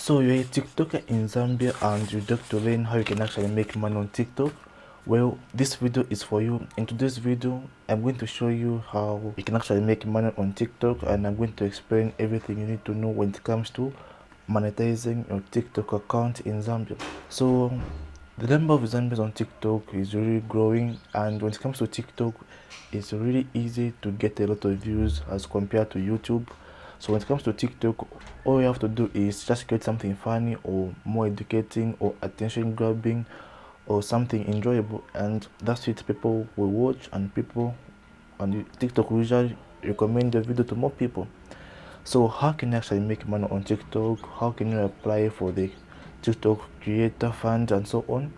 So you're a TikToker in Zambia and you'd like to learn how you can actually make money on TikTok. Well, this video is for you. In today's video, I'm going to show you how you can actually make money on TikTok, and I'm going to explain everything you need to know when it comes to monetizing your TikTok account in Zambia. So the number of Zambians on TikTok is really growing, and when it comes to TikTok, it's really easy to get a lot of views as compared to YouTube. So when it comes to TikTok, all you have to do is just get something funny or more educating or attention grabbing or something enjoyable, and that's it. People will watch, and people on TikTok will usually recommend the video to more people. So how can you actually make money on TikTok? How can you apply for the TikTok creator fund and so on?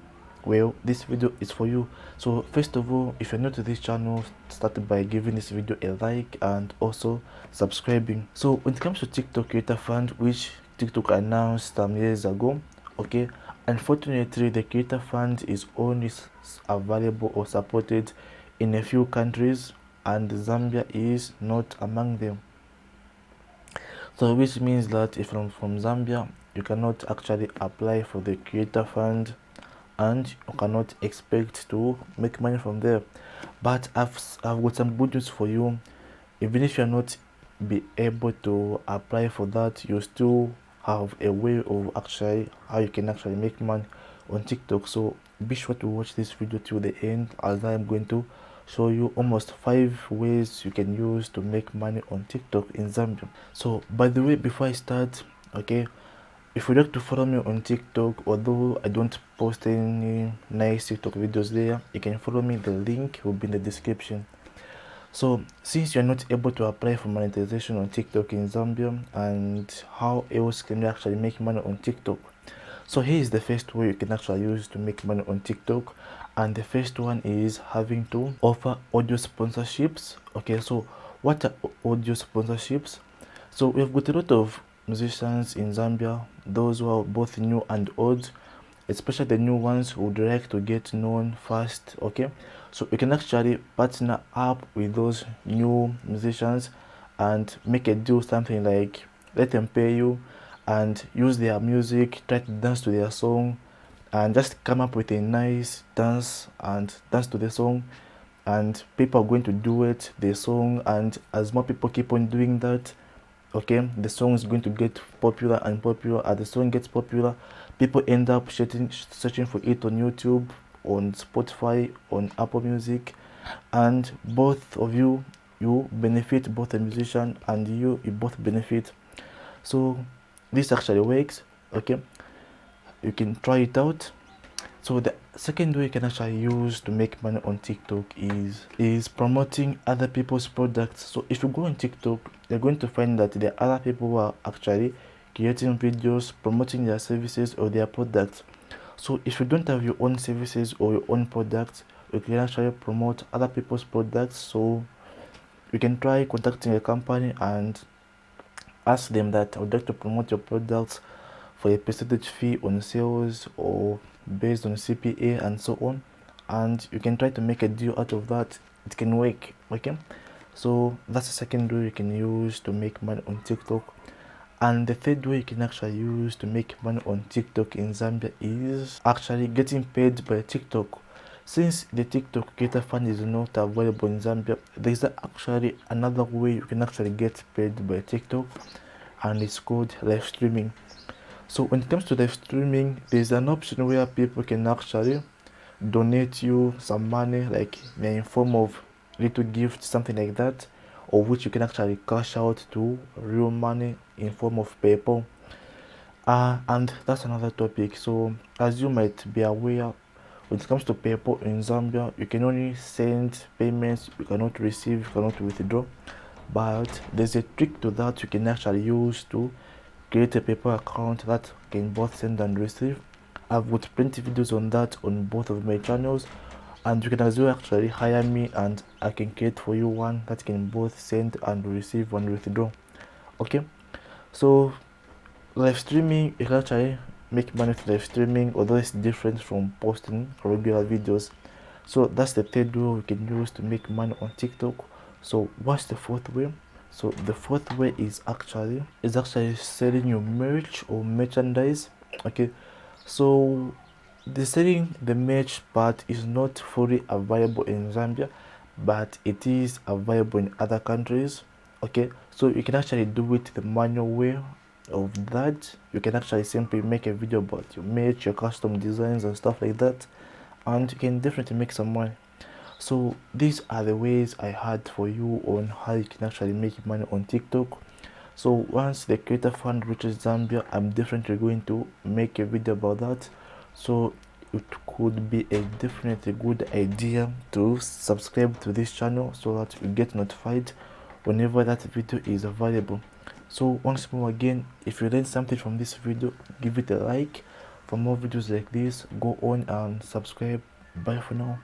Well, this video is for you. So first of all, if you're new to this channel, start by giving this video a like and also subscribing. So when it comes to TikTok creator fund, which TikTok announced some years ago, okay, unfortunately the creator fund is only available or supported in a few countries, and Zambia is not among them. So which means that if you're from Zambia, you cannot actually apply for the creator fund and you cannot expect to make money from there. But I've got some good news for you. Even if you're not be able to apply for that, you still have a way of actually how you can actually make money on TikTok. So be sure to watch this video till the end, as I'm going to show you almost 5 ways you can use to make money on TikTok in Zambia. So by the way, before I start, okay, if you'd like to follow me on TikTok, although I don't post any nice TikTok videos there, you can follow me. The link will be in the description. So since you're not able to apply for monetization on TikTok in Zambia, and how else can you actually make money on TikTok? So here is the first way you can actually use to make money on TikTok, and the first one is having to offer audio sponsorships. Okay, so what are audio sponsorships? So we've got a lot of musicians in Zambia, those who are both new and old, especially the new ones who would like to get known fast. Okay, so you can actually partner up with those new musicians and make a deal, something like let them pay you and use their music, try to dance to their song, and just come up with a nice dance and dance to the song, and people are going to duet the song, and as more people keep on doing that, okay, the song is going to get popular and popular. As the song gets popular, people end up searching for it on YouTube, on Spotify, on Apple Music, and both of you benefit, both the musician and you both benefit. So this actually works. Okay, you can try it out. So the second way you can actually use to make money on TikTok is promoting other people's products. So if you go on TikTok, you're going to find that there are other people who are actually creating videos promoting their services or their products. So if you don't have your own services or your own products, you can actually promote other people's products. So you can try contacting a company and ask them that I would like to promote your products for a percentage fee on sales or based on CPA and so on, and you can try to make a deal out of that. It can work. Okay, so that's the second way you can use to make money on TikTok. And the third way you can actually use to make money on TikTok in Zambia is actually getting paid by TikTok. Since the TikTok creator fund is not available in Zambia, there is actually another way you can actually get paid by TikTok, and it's called live streaming. So when it comes to live streaming, there's an option where people can actually donate you some money, like in form of little gift, something like that, or which you can actually cash out to real money in form of PayPal. And that's another topic. So as you might be aware, when it comes to PayPal in Zambia, you can only send payments, you cannot receive, you cannot withdraw. But there's a trick to that you can actually use to create a PayPal account that can both send and receive. I've got plenty of videos on that on both of my channels, and you can as well actually hire me and I can create for you one that can both send and receive and withdraw. Okay, so live streaming, you can actually make money with live streaming, although it's different from posting regular videos. So that's the third way you can use to make money on TikTok. So what's the fourth way? So the fourth way is actually selling your merch or merchandise. Okay, so the selling the merch part is not fully available in Zambia, but it is available in other countries. Okay, so you can actually do it the manual way of that. You can actually simply make a video about your merch, your custom designs and stuff like that, and you can definitely make some money. So these are the ways I had for you on how you can actually make money on TikTok. So once the creator fund reaches Zambia, I'm definitely going to make a video about that. So it could be a definitely good idea to subscribe to this channel so that you get notified whenever that video is available. So once more again, if you learned something from this video, give it a like. For more videos like this, go on and subscribe. Bye for now.